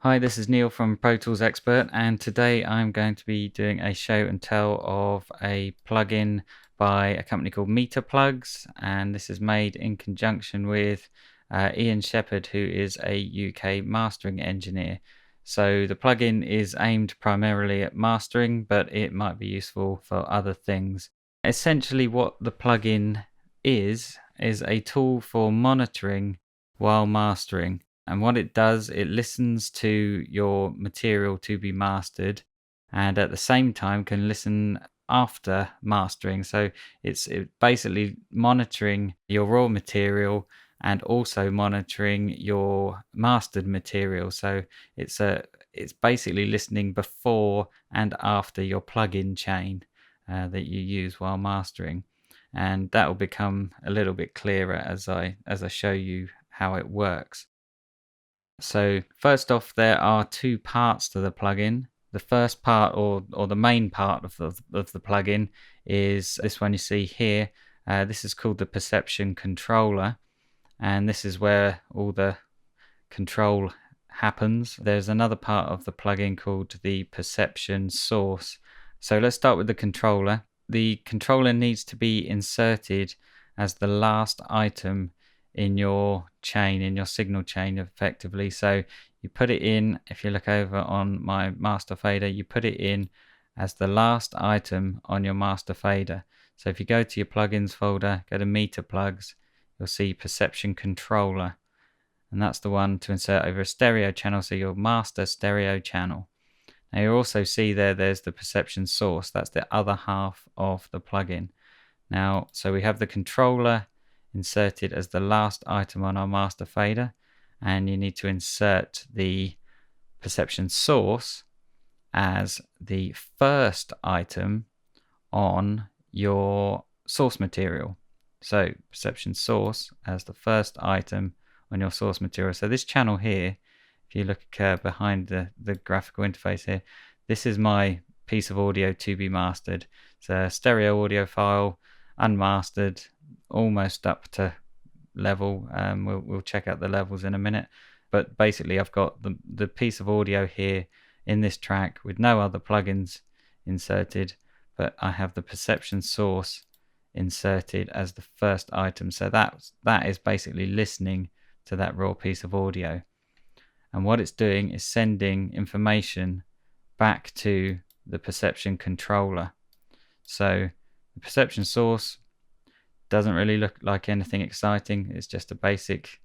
Hi, this is Neil from Pro Tools Expert, and today I'm going to be doing a show and tell of a plugin by a company called MeterPlugs, and this is made in conjunction with Ian Shepherd, who is a UK mastering engineer. So the plugin is aimed primarily at mastering, but it might be useful for other things. Essentially, what the plugin is a tool for monitoring while mastering. And what it does, it listens to your material to be mastered and at the same time can listen after mastering. So it's basically monitoring your raw material and also monitoring your mastered material. So it's basically listening before and after your plugin chain that you use while mastering. And that will become a little bit clearer as I show you how it works. So first off, there are two parts to the plugin. The first part, or the main part of the plugin, is this one you see here. This is called the perception controller, and this is where all the control happens. There's another part of the plugin called the perception source. So let's start with the controller. The controller needs to be inserted as the last item in your chain, in your signal chain effectively. So you put it in, if you look over on my master fader, you put it in as the last item on your master fader. So if you go to your plugins folder, go to MeterPlugs, you'll see perception controller, and that's the one to insert over a stereo channel, so your master stereo channel. Now you also see there's the perception source, that's the other half of the plugin. Now, so we have the controller inserted as the last item on our master fader, and you need to insert the perception source as the first item on your source material. So perception source as the first item on your source material. So this channel here, if you look behind the graphical interface here, this is my piece of audio to be mastered. It's a stereo audio file, unmastered, almost up to level. We'll check out the levels in a minute, but basically I've got the piece of audio here in this track with no other plugins inserted, but I have the perception source inserted as the first item. So that is basically listening to that raw piece of audio, and what it's doing is sending information back to the perception controller. So the perception source doesn't really look like anything exciting. It's just a basic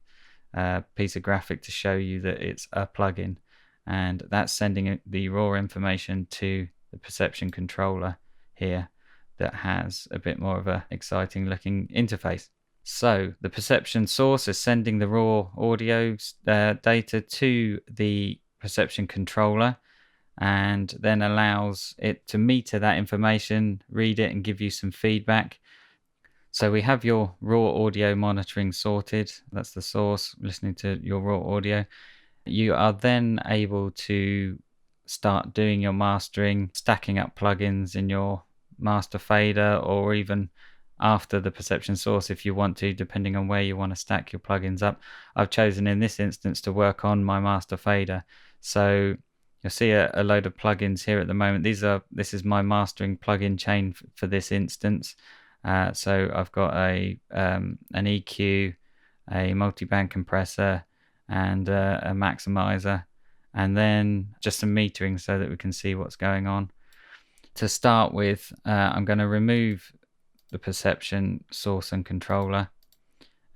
piece of graphic to show you that it's a plugin, and that's sending the raw information to the perception controller here that has a bit more of a exciting looking interface. So the perception source is sending the raw audio data to the perception controller, and then allows it to meter that information, read it, and give you some feedback. So we have your raw audio monitoring sorted. That's the source, listening to your raw audio. You are then able to start doing your mastering, stacking up plugins in your master fader, or even after the perception source if you want to, depending on where you want to stack your plugins up. I've chosen in this instance to work on my master fader. So you'll see a load of plugins here at the moment. This is my mastering plugin chain for this instance. So I've got an EQ, a multi-band compressor, and a maximizer, and then just some metering so that we can see what's going on. To start with, I'm going to remove the perception source and controller,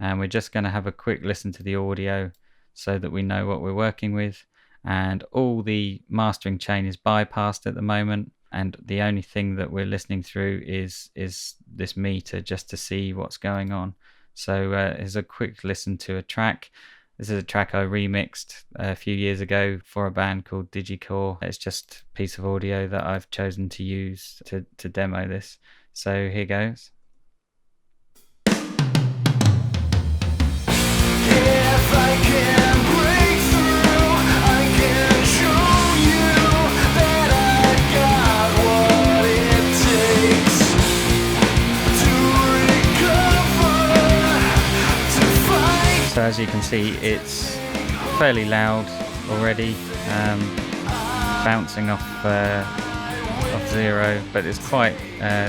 and we're just going to have a quick listen to the audio so that we know what we're working with. And all the mastering chain is bypassed at the moment, and the only thing that we're listening through is this meter, just to see what's going on. So here's a quick listen to a track. This is a track I remixed a few years ago for a band called Digicore. It's just a piece of audio that I've chosen to use to demo this. So here goes. If I can break through, I can show you that I got what it takes to recover, to fight. So as you can see, it's fairly loud. already, bouncing off 0, but it's quite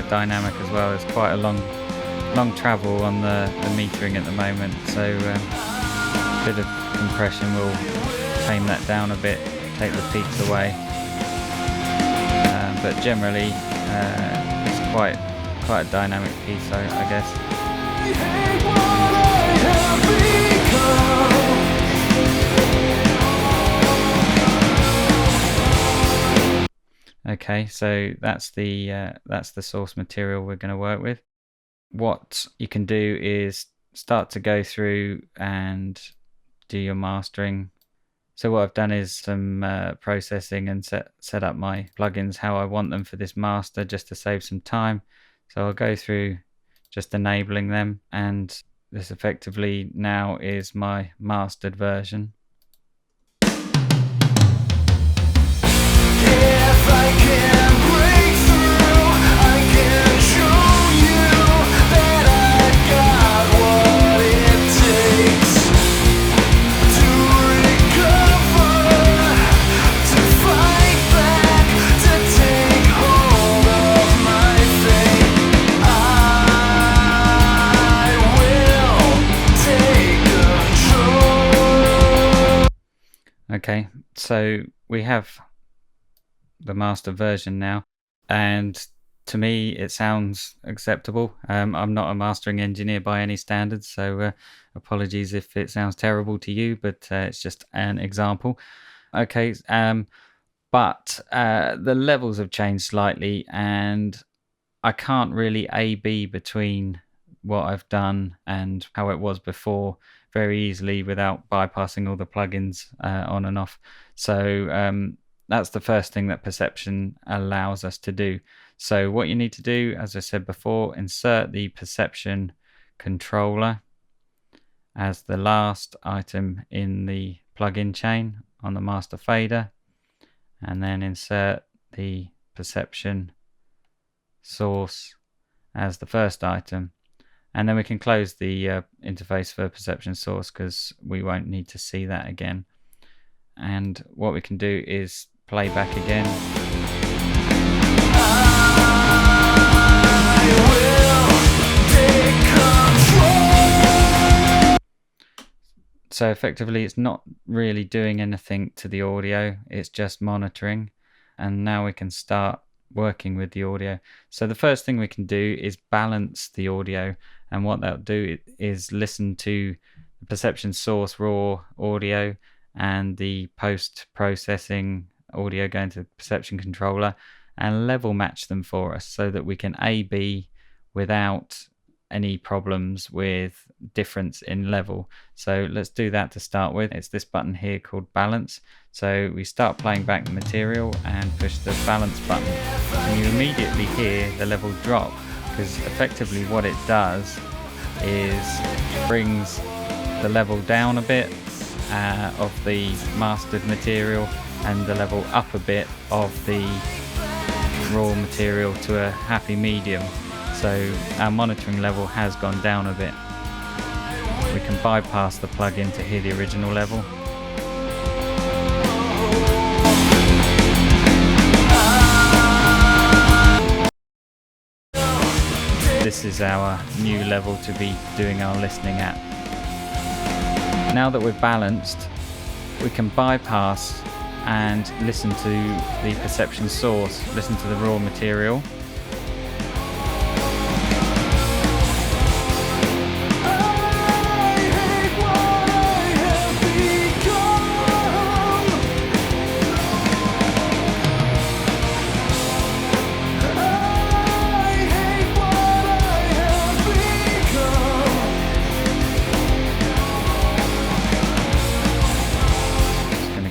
dynamic as well. It's quite a long travel on the metering at the moment, so a bit of compression will tame that down a bit, take the peaks away, but generally it's quite a dynamic piece, I guess. Okay, so that's the source material we're going to work with. What you can do is start to go through and do your mastering. So what I've done is some processing and set up my plugins how I want them for this master, just to save some time. So I'll go through just enabling them, and this effectively now is my mastered version. If I can break through, I can show you that I got what it takes to recover, to fight back, to take hold of my fate. I will take control. Okay, so we have the master version now, and to me it sounds acceptable. I'm not a mastering engineer by any standards, so apologies if it sounds terrible to you, but it's just an example. Okay, but the levels have changed slightly, and I can't really A/B between what I've done and how it was before very easily without bypassing all the plugins on and off. So that's the first thing that perception allows us to do. So what you need to do, as I said before, insert the perception controller as the last item in the plugin chain on the master fader, and then insert the perception source as the first item, and then we can close the interface for perception source because we won't need to see that again. And what we can do is play back again. So effectively it's not really doing anything to the audio, it's just monitoring, and now we can start working with the audio. So the first thing we can do is balance the audio, and what that'll do is listen to the perception source raw audio and the post-processing audio going to the perception controller and level match them for us so that we can A/B without any problems with difference in level. So let's do that to start with. It's this button here called balance. So we start playing back the material and push the balance button, and you immediately hear the level drop, because effectively what it does is brings the level down a bit of the mastered material and the level up a bit of the raw material to a happy medium. So our monitoring level has gone down a bit. We can bypass the plugin to hear the original level. This is our new level to be doing our listening at. Now that we're balanced, we can bypass and listen to the perception source, listen to the raw material.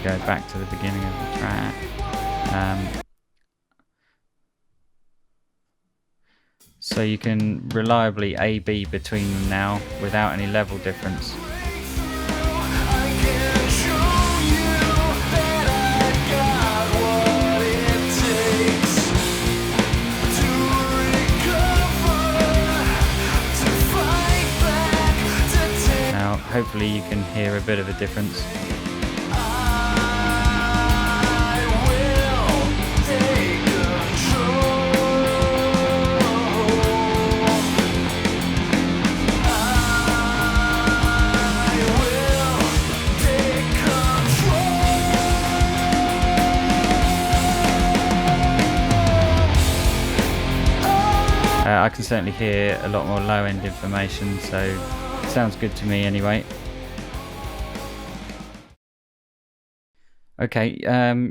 Go back to the beginning of the track. So you can reliably A/B between them now without any level difference. Now hopefully you can hear a bit of a difference. I can certainly hear a lot more low end information, so it sounds good to me anyway. Okay,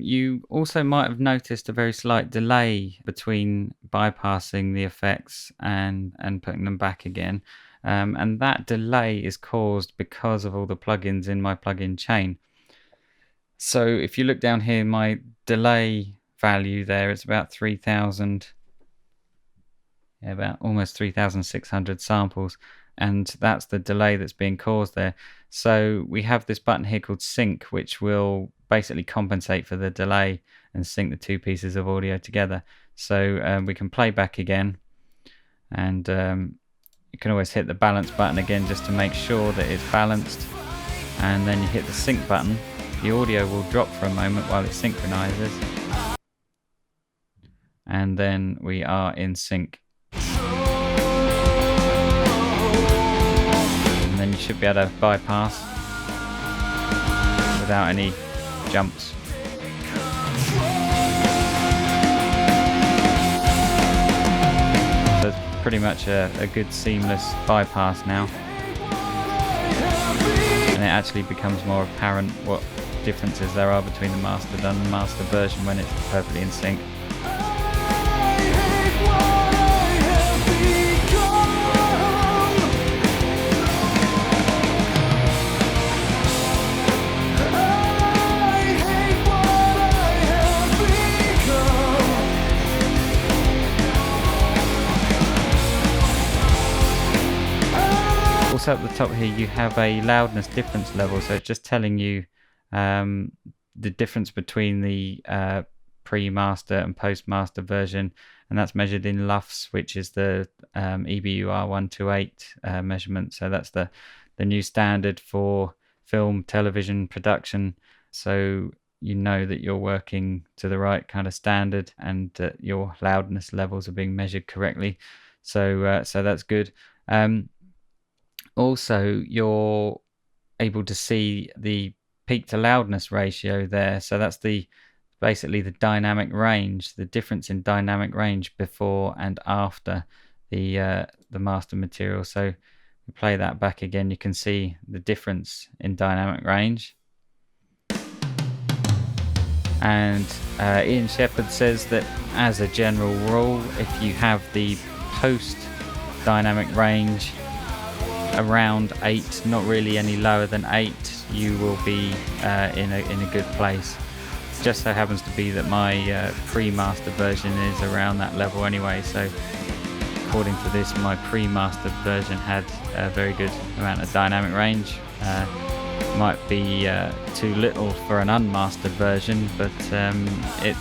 you also might have noticed a very slight delay between bypassing the effects and putting them back again. And that delay is caused because of all the plugins in my plugin chain. So if you look down here, my delay value there is about 3,000, about almost 3,600 samples. And that's the delay that's being caused there. So we have this button here called sync, which will basically compensate for the delay and sync the two pieces of audio together. So we can play back again, and you can always hit the balance button again just to make sure that it's balanced, and then you hit the sync button. The audio will drop for a moment while it synchronizes, and then we are in sync. And then you should be able to bypass without any jumps. So it's pretty much a good seamless bypass now, and it actually becomes more apparent what differences there are between the mastered and the master version when it's perfectly in sync. Also at the top here you have a loudness difference level, so it's just telling you the difference between the pre-master and post-master version, and that's measured in LUFS, which is the EBUR 128 measurement. So that's the new standard for film, television production. So you know that you're working to the right kind of standard and that your loudness levels are being measured correctly. So so that's good. Also, you're able to see the peak to loudness ratio there. So that's basically the dynamic range, the difference in dynamic range before and after the master material. So we play that back again, you can see the difference in dynamic range. And Ian Shepherd says that as a general rule, if you have the post dynamic range around 8, not really any lower than 8, you will be in a good place. Just so happens to be that my pre-master version is around that level anyway, so according to this my pre-master version had a very good amount of dynamic range. Might be too little for an unmastered version, but it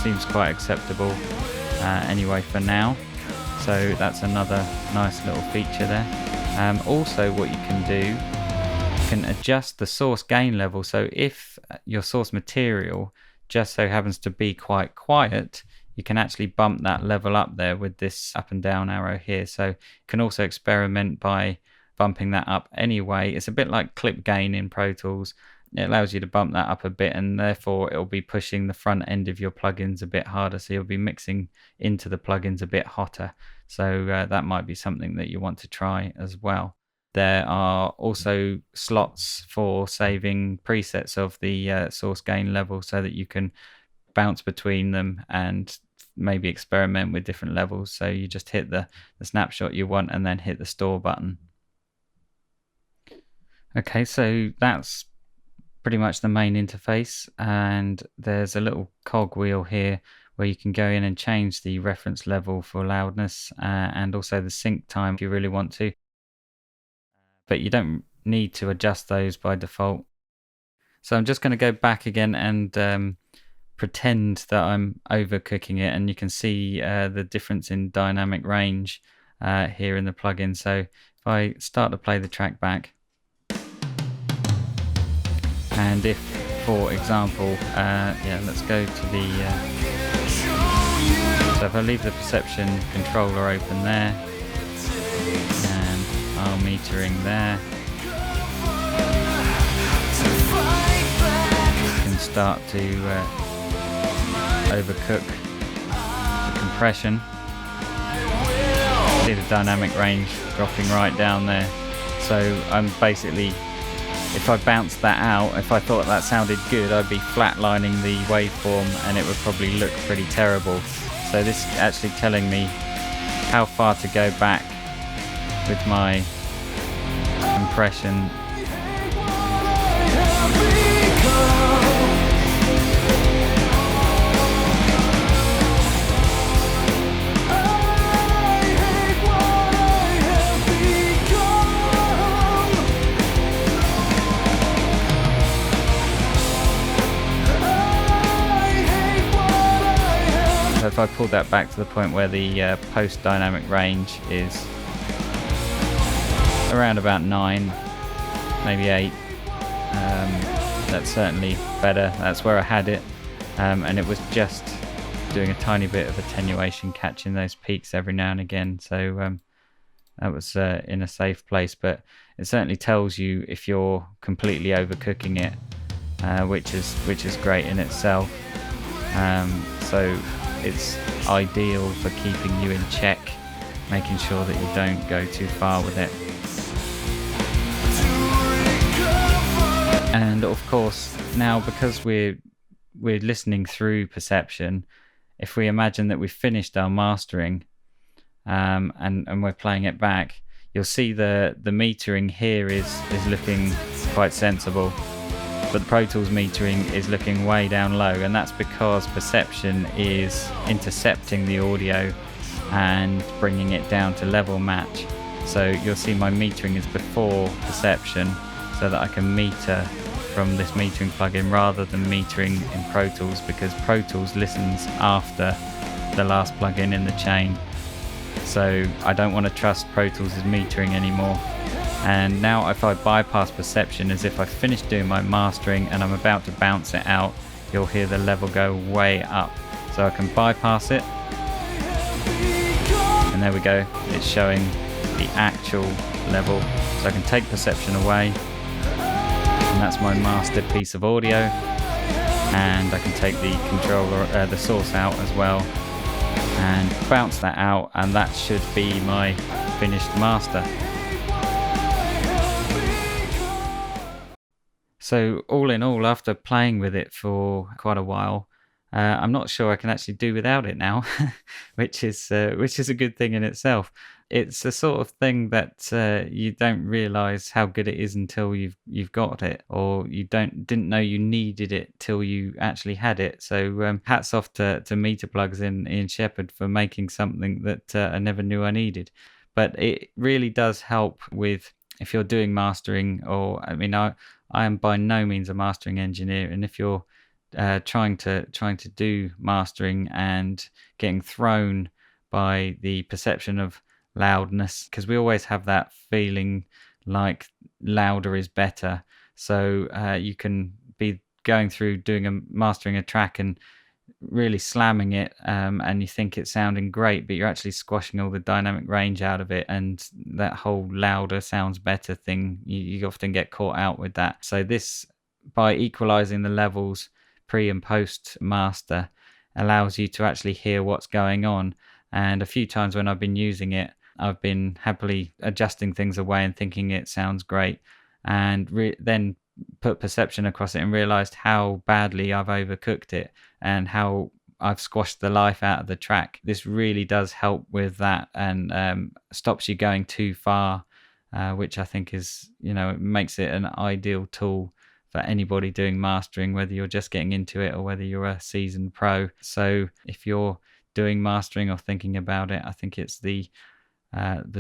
seems quite acceptable anyway for now. So that's another nice little feature there. Also what you can do, you can adjust the source gain level. So if your source material just so happens to be quite quiet, you can actually bump that level up there with this up and down arrow here. So you can also experiment by bumping that up anyway. It's a bit like clip gain in Pro Tools. It allows you to bump that up a bit, and therefore it'll be pushing the front end of your plugins a bit harder, so you'll be mixing into the plugins a bit hotter. So that might be something that you want to try as well. There are also slots for saving presets of the source gain level, so that you can bounce between them and maybe experiment with different levels. So you just hit the snapshot you want and then hit the store button. Okay, so that's pretty much the main interface, and there's a little cog wheel here where you can go in and change the reference level for loudness and also the sync time if you really want to, but you don't need to adjust those by default. So I'm just going to go back again and pretend that I'm overcooking it, and you can see the difference in dynamic range here in the plugin. So if I start to play the track back, and if, for example, let's go to the, so if I leave the perception controller open there, and our metering there, you can start to overcook the compression. See the dynamic range dropping right down there. So I'm basically, if I bounced that out, if I thought that sounded good, I'd be flatlining the waveform and it would probably look pretty terrible. So this is actually telling me how far to go back with my compression. So if I pulled that back to the point where the post dynamic range is around about 9, maybe 8, that's certainly better. That's where I had it, and it was just doing a tiny bit of attenuation, catching those peaks every now and again. So that was in a safe place, but it certainly tells you if you're completely overcooking it, which is great in itself. So it's ideal for keeping you in check, making sure that you don't go too far with it. And of course, now because we're listening through perception, if we imagine that we've finished our mastering, and we're playing it back, you'll see the metering here is looking quite sensible, but the Pro Tools metering is looking way down low, and that's because perception is intercepting the audio and bringing it down to level match. So you'll see my metering is before perception, so that I can meter from this metering plugin rather than metering in Pro Tools, because Pro Tools listens after the last plugin in the chain. So I don't want to trust Pro Tools' metering anymore. And now if I bypass perception, as if I finished doing my mastering and I'm about to bounce it out, you'll hear the level go way up. So I can bypass it, and there we go, it's showing the actual level. So I can take perception away, and that's my mastered piece of audio, and I can take the controller, the source out as well, and bounce that out, and that should be my finished master. So all in all, after playing with it for quite a while, I'm not sure I can actually do without it now, which is a good thing in itself. It's the sort of thing that you don't realise how good it is until you've got it, or you didn't know you needed it till you actually had it. So hats off to MeterPlugs in Ian Shepherd for making something that I never knew I needed. But it really does help with if you're doing mastering, or I mean, I am by no means a mastering engineer, and if you're trying to do mastering and getting thrown by the perception of loudness, because we always have that feeling like louder is better. So you can be going through mastering a track and really slamming it, and you think it's sounding great, but you're actually squashing all the dynamic range out of it, and that whole louder sounds better thing, you often get caught out with that. So this, by equalizing the levels pre and post master, allows you to actually hear what's going on. And a few times when I've been using it, I've been happily adjusting things away and thinking it sounds great, and then put perception across it and realized how badly I've overcooked it and how I've squashed the life out of the track. This really does help with that, and stops you going too far, which I think is, it makes it an ideal tool for anybody doing mastering, whether you're just getting into it or whether you're a seasoned pro. So if you're doing mastering or thinking about it, I think it's the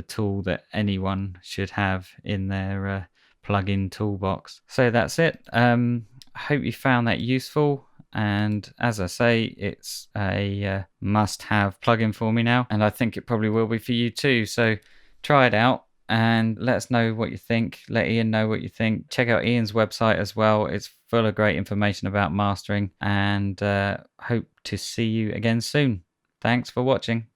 tool that anyone should have in their plugin toolbox. So that's it. I hope you found that useful, and as I say, it's a must-have plugin for me now, and I think it probably will be for you too. So try it out and let us know what you think. Let Ian know what you think. Check out Ian's website as well. It's full of great information about mastering, and hope to see you again soon. Thanks for watching.